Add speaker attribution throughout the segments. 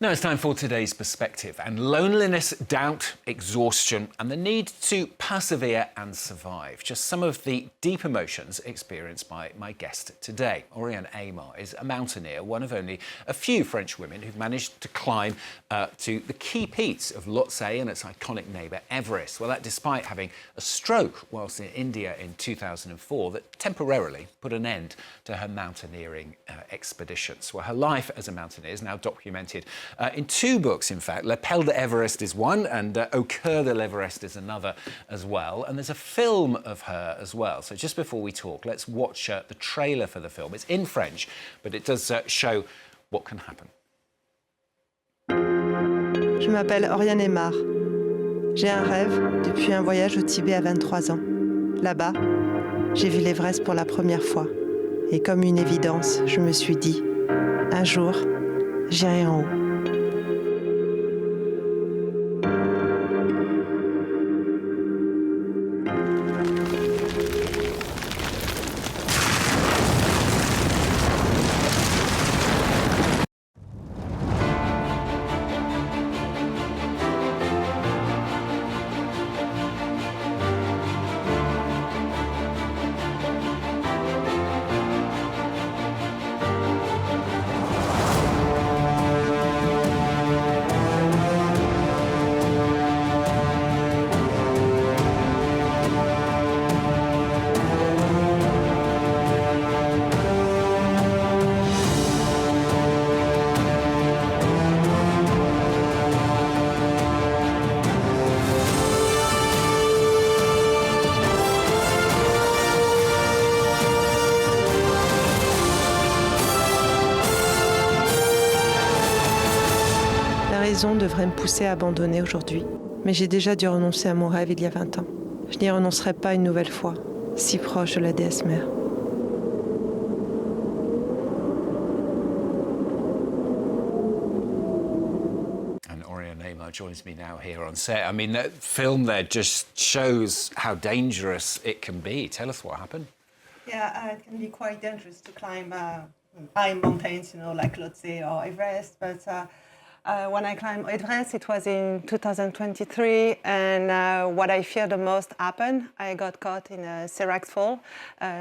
Speaker 1: Now it's time for today's perspective, and loneliness, doubt, exhaustion and the need to persevere and survive. Just some of the deep emotions experienced by my guest today. Orianne Aymard is a mountaineer, one of only a few French women who've managed to climb to the key peaks of Lhotse and its iconic neighbour Everest. Well, that despite having a stroke whilst in India in 2004 that temporarily put an end to her mountaineering expeditions. Well, her life as a mountaineer is now documented in two books, in fact. L'appel de Everest is one, and Au coeur de l'Everest is another as well. And there's a film of her as well. So just before we talk, let's watch the trailer for the film. It's in French, but it does show what can happen.
Speaker 2: Je m'appelle Orianne Aymard. J'ai un rêve depuis un voyage au Tibet à 23 ans. Là-bas, j'ai vu l'Everest pour la première fois. Et comme une évidence, je me suis dit, un jour, j'irai en haut. La raison devrait me pousser à abandonner aujourd'hui. Mais j'ai déjà dû renoncer à mon rêve il y a 20 ans. Je n'y renoncerai pas une nouvelle fois, si proche de la déesse mère.
Speaker 1: And Orianne Aymard joins me now here on set. I mean, that film there just shows how dangerous it can be. Tell us what happened.
Speaker 3: Yeah, it can be quite dangerous to climb high mountains, you know, like Lhotse or Everest, but when I climbed Everest, it was in 2023, and what I feared the most happened. I got caught in a serac fall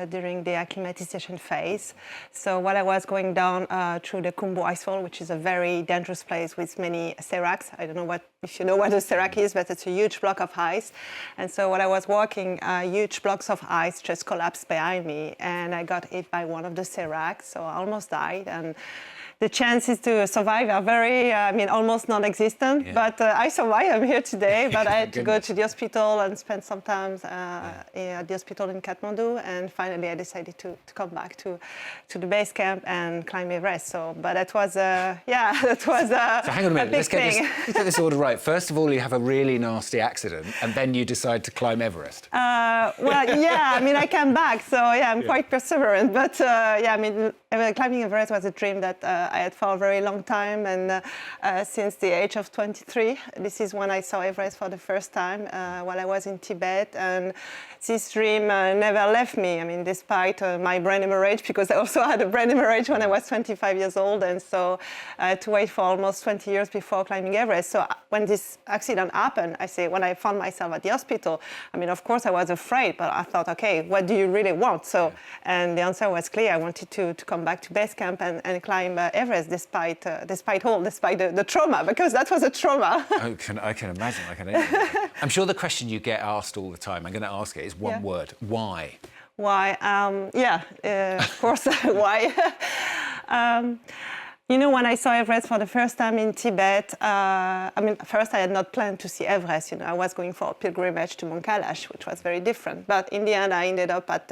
Speaker 3: during the acclimatization phase. So while I was going down through the Khumbu icefall, which is a very dangerous place with many seracs, I don't know if you know what a serac is, but it's a huge block of ice. And so while I was walking, huge blocks of ice just collapsed behind me, and I got hit by one of the seracs, so I almost died. And the chances to survive are very, almost non-existent. Yeah. But I survived. I'm here today. But I had to go to the hospital and spend some time at the hospital in Kathmandu. And finally, I decided to come back to the base camp and climb Everest. So, but that was,
Speaker 1: So hang on a minute. Let's get this order right. First of all, you have a really nasty accident, and then you decide to climb Everest.
Speaker 3: I came back. So I'm quite perseverant. But climbing Everest was a dream that I had for a very long time, and since the age of 23, this is when I saw Everest for the first time while I was in Tibet, and this dream never left me. I mean, despite my brain hemorrhage, because I also had a brain hemorrhage when I was 25 years old, and so I had to wait for almost 20 years before climbing Everest. So when this accident happened, when I found myself at the hospital, of course I was afraid, but I thought, okay, what do you really want? So, and the answer was clear. I wanted to come back to base camp and climb Everest, despite the trauma, because that was a trauma.
Speaker 1: I can imagine. I'm sure the question you get asked all the time, I'm going to ask it, is one word: why?
Speaker 3: Why? Of course, why? When I saw Everest for the first time in Tibet, first I had not planned to see Everest. I was going for a pilgrimage to Mount Kailash, which was very different. But in the end, I ended up at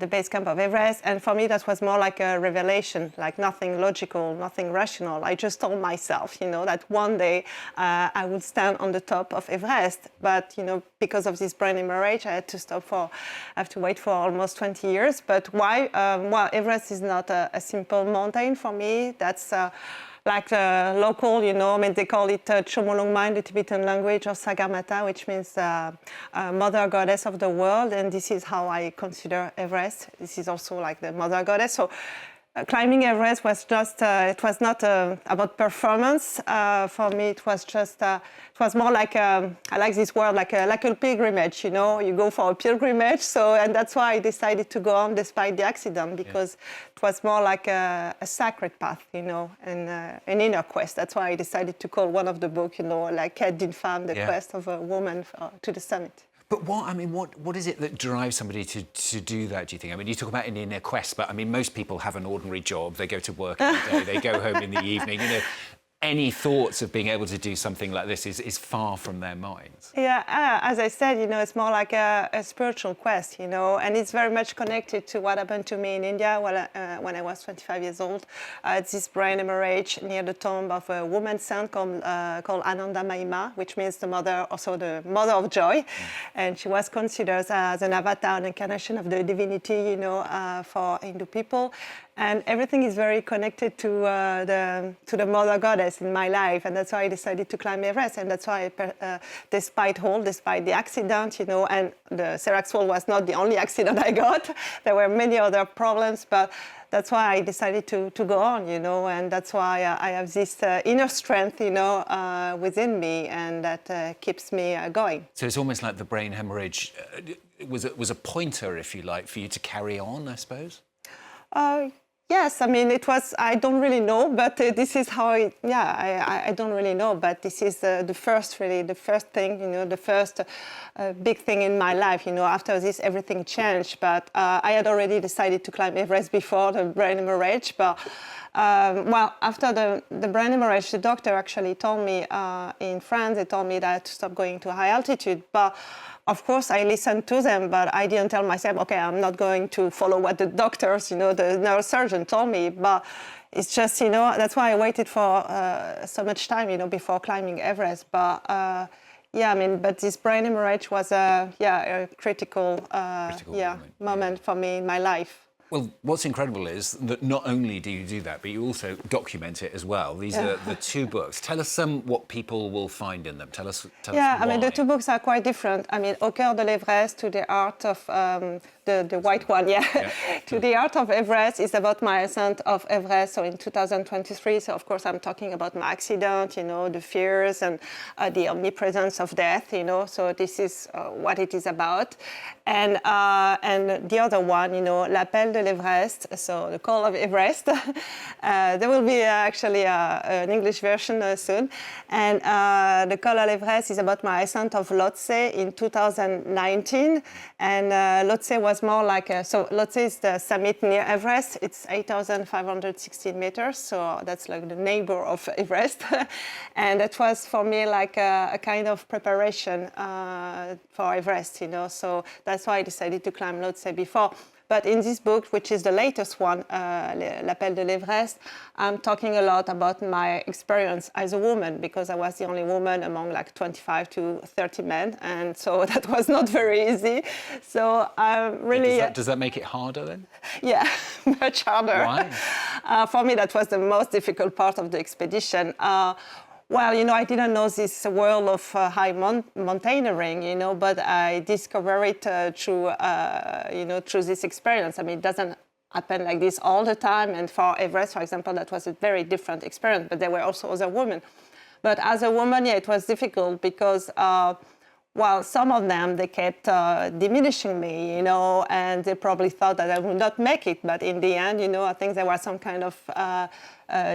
Speaker 3: the base camp of Everest. And for me, that was more like a revelation, like nothing logical, nothing rational. I just told myself, that one day I would stand on the top of Everest. But, because of this brain hemorrhage, I had to wait for almost 20 years. But why? Everest is not a simple mountain for me. That's like local, they call it Chomolungma in the Tibetan language, or Sagarmatha, which means mother goddess of the world. And this is how I consider Everest. This is also like the mother goddess. So climbing Everest was just, it was not about performance. For me, it was just, it was more like, I like this word, like a pilgrimage, you know, you go for a pilgrimage. So, and that's why I decided to go on despite the accident, because it was more like a sacred path, you know, and an inner quest. That's why I decided to call one of the books, you know, like Quête d'une femme, the quest of a woman to the summit.
Speaker 1: But what is it that drives somebody to do that, do you think? I mean, you talk about an inner quest, but I mean, most people have an ordinary job. They go to work every day, they go home in the evening. You know, any thoughts of being able to do something like this is far from their minds.
Speaker 3: Yeah, as I said, you know, it's more like a spiritual quest, you know, and it's very much connected to what happened to me in India when I was 25 years old. I had this brain hemorrhage near the tomb of a woman saint called Ananda Mahima, which means the mother, also the mother of joy. And she was considered as an avatar, an incarnation of the divinity, you know, for Hindu people. And everything is very connected to the mother goddess in my life, and that's why I decided to climb Everest. And that's why, despite the accident, you know, and the Serac fall was not the only accident I got. There were many other problems, but that's why I decided to go on, you know, and that's why I have this inner strength, you know, within me, and that keeps me going.
Speaker 1: So it's almost like the brain hemorrhage was a pointer, if you like, for you to carry on, I suppose.
Speaker 3: Yes, I mean, it was, I don't really know, but this is how I don't really know, but this is the first thing, you know, the first big thing in my life, you know. After this, everything changed, but I had already decided to climb Everest before the brain hemorrhage, but well, after the brain hemorrhage, the doctor actually told me, in France, they told me that I had to stop going to high altitude, but of course, I listened to them, but I didn't tell myself, okay, I'm not going to follow what the doctors, you know, the neurosurgeon told me. But it's just, you know, that's why I waited for so much time, you know, before climbing Everest. But yeah, I mean, but this brain hemorrhage was a critical moment for me in my life.
Speaker 1: Well, what's incredible is that not only do you do that, but you also document it as well. These are the two books. Tell us what people will find in them. Tell us
Speaker 3: Yeah,
Speaker 1: why.
Speaker 3: I mean, the two books are quite different. I mean, Au coeur de l'Everest, to the art of the white one, to the art of Everest is about my ascent of Everest. So in 2023, so of course I'm talking about my accident, you know, the fears and the omnipresence of death, you know. So this is what it is about. And the other one, you know, L'appel de l'Everest, so the call of Everest. There will be actually an English version soon. And the call of Everest is about my ascent of Lhotse in 2019. And Lhotse was more like, so Lhotse is the summit near Everest. It's 8,516 meters, so that's like the neighbor of Everest. And that was for me like a kind of preparation for Everest, you know. So that's why I decided to climb Lhotse before. But in this book, which is the latest one, L'appel de l'Everest, I'm talking a lot about my experience as a woman, because I was the only woman among like 25 to 30 men, and so that was not very easy. So really...
Speaker 1: Does that make it harder then?
Speaker 3: Yeah, much harder.
Speaker 1: Why?
Speaker 3: For me, that was the most difficult part of the expedition. Well, you know, I didn't know this world of high mountaineering, you know, but I discovered it through this experience. I mean, it doesn't happen like this all the time. And for Everest, for example, that was a very different experience, but there were also other women. But as a woman, yeah, it was difficult because, well, some of them, they kept diminishing me, you know, and they probably thought that I would not make it. But in the end, you know, I think there was some kind of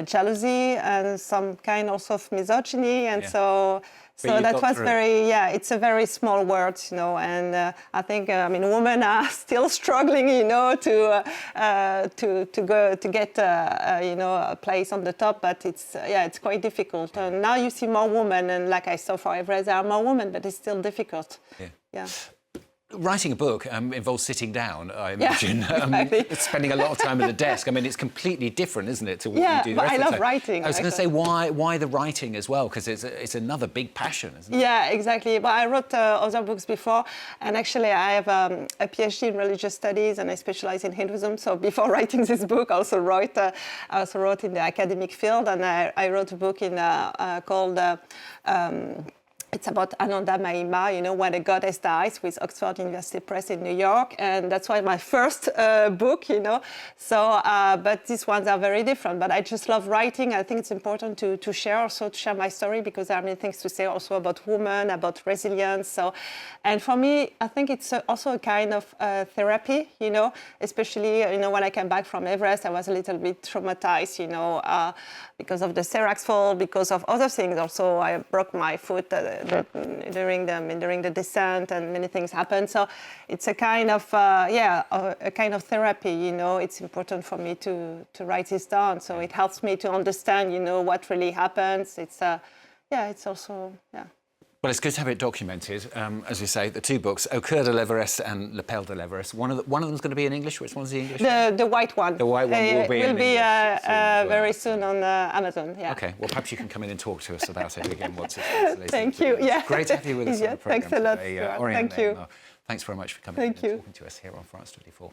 Speaker 3: jealousy and some kind also of misogyny. And so that was very, it's a very small world, you know, and I think, I mean, women are still struggling, you know, to get, you know, a place on the top, but it's quite difficult. And now you see more women, and like I saw for Everest, there are more women, but it's still difficult. Yeah.
Speaker 1: Writing a book involves sitting down, I imagine.
Speaker 3: Exactly.
Speaker 1: Spending a lot of time at a desk. I mean, it's completely different, isn't it, to what you do the
Speaker 3: but
Speaker 1: rest
Speaker 3: I
Speaker 1: of the
Speaker 3: love
Speaker 1: time.
Speaker 3: writing.
Speaker 1: I was going to say, why the writing as well? Because it's another big passion, isn't it?
Speaker 3: Yeah, exactly. But I wrote other books before, and actually I have a PhD in religious studies, and I specialize in Hinduism. So before writing this book, I also wrote in the academic field, and I wrote a book in called It's about Orianne Aymard, you know, when a goddess dies, with Oxford University Press in New York. And that's why my first book, you know. So, but these ones are very different. But I just love writing. I think it's important to share my story, because there are many things to say also about women, about resilience. So, and for me, I think it's also a kind of therapy, you know, especially, you know, when I came back from Everest, I was a little bit traumatized, you know, because of the Seracs fall, because of other things. Also, I broke my foot during the descent, and many things happened. So it's a kind of a kind of therapy, you know. It's important for me to write this down, so it helps me to understand, you know, what really happens. It's it's also
Speaker 1: Well, it's good to have it documented. As you say, the two books, Au coeur de l'Everest and L'Appel de l'Everest. One of them's going to be in English. Which one's the English one?
Speaker 3: The white one.
Speaker 1: The white one will be
Speaker 3: very soon on Amazon. Yeah.
Speaker 1: Okay. Well, perhaps you can come in and talk to us about it again once it's translated.
Speaker 3: Thank you. Yeah.
Speaker 1: Great to have you with us on the programme
Speaker 3: Thanks a lot.
Speaker 1: today.
Speaker 3: Thank you.
Speaker 1: Thanks very much for coming
Speaker 3: Thank
Speaker 1: in
Speaker 3: you.
Speaker 1: and talking to us here on France 24.